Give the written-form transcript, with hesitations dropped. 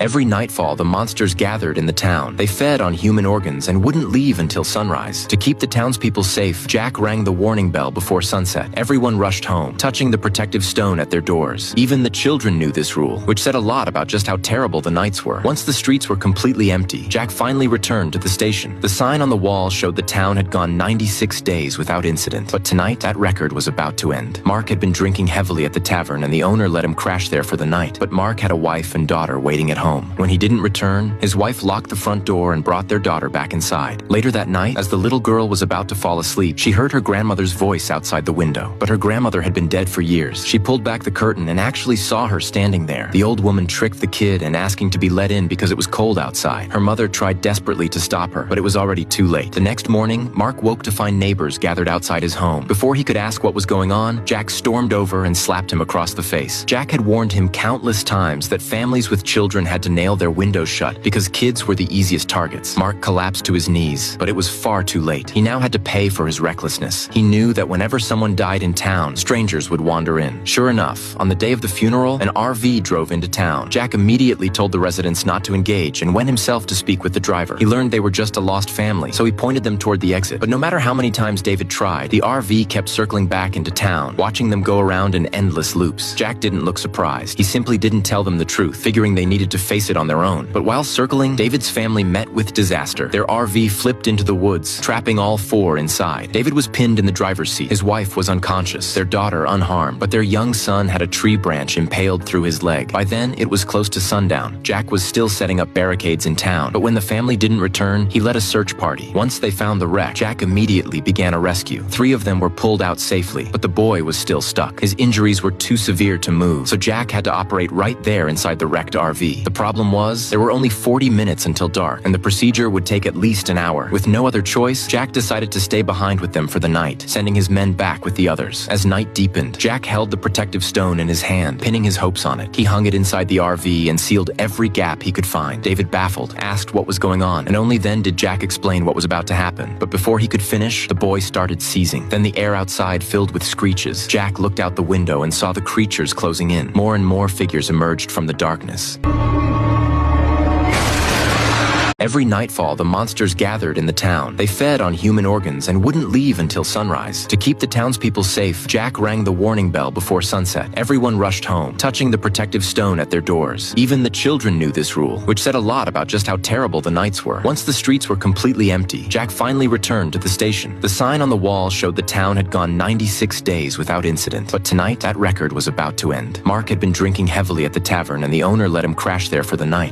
Every nightfall, the monsters gathered in the town. They fed on human organs and wouldn't leave until sunrise. To keep the townspeople safe, Jack rang the warning bell before sunset. Everyone rushed home, touching the protective stone at their doors. Even the children knew this rule, which said a lot about just how terrible the nights were. Once the streets were completely empty, Jack finally returned to the station. The sign on the wall showed the town had gone 96 days without incident. But tonight, that record was about to end. Mark had been drinking heavily at the tavern, and the owner let him crash there for the night. But Mark had a wife and daughter waiting at home. When he didn't return, his wife locked the front door and brought their daughter back inside. Later that night, as the little girl was about to fall asleep, she heard her grandmother's voice outside the window. But her grandmother had been dead for years. She pulled back the curtain and actually saw her standing there. The old woman tricked the kid and asking to be let in because it was cold outside. Her mother tried desperately to stop her, but it was already too late. The next morning, Mark woke to find neighbors gathered outside his home. Before he could ask what was going on, Jack stormed over and slapped him across the face. Jack had warned him countless times that families with children had to nail their windows shut because kids were the easiest targets. Mark collapsed to his knees, but it was far too late. He now had to pay for his recklessness. He knew that whenever someone died in town, strangers would wander in. Sure enough, on the day of the funeral, an RV drove into town. Jack immediately told the residents not to engage and went himself to speak with the driver. He learned they were just a lost family, so he pointed them toward the exit. But no matter how many times David tried, the RV kept circling back into town, watching them go around in endless loops. Jack didn't look surprised. He simply didn't tell them the truth, figuring they needed to face it on their own. But while circling, David's family met with disaster. Their RV flipped into the woods, trapping all four inside. David was pinned in the driver's seat. His wife was unconscious, their daughter unharmed, but their young son had a tree branch impaled through his leg. By then, it was close to sundown. Jack was still setting up barricades in town, but when the family didn't return, he led a search party. Once they found the wreck, Jack immediately began a rescue. 3 of them were pulled out safely, but the boy was still stuck. His injuries were too severe to move, so Jack had to operate right there inside the wrecked RV. The problem was, there were only 40 minutes until dark, and the procedure would take at least an hour. With no other choice, Jack decided to stay behind with them for the night, sending his men back with the others. As night deepened, Jack held the protective stone in his hand, pinning his hopes on it. He hung it inside the RV and sealed every gap he could find. David, baffled, asked what was going on, and only then did Jack explain what was about to happen. But before he could finish, the boy started seizing. Then the air outside filled with screeches. Jack looked out the window and saw the creatures closing in. More and more figures emerged from the darkness. Every nightfall, the monsters gathered in the town. They fed on human organs and wouldn't leave until sunrise. To keep the townspeople safe, Jack rang the warning bell before sunset. Everyone rushed home, touching the protective stone at their doors. Even the children knew this rule, which said a lot about just how terrible the nights were. Once the streets were completely empty, Jack finally returned to the station. The sign on the wall showed the town had gone 96 days without incident. But tonight, that record was about to end. Mark had been drinking heavily at the tavern, and the owner let him crash there for the night.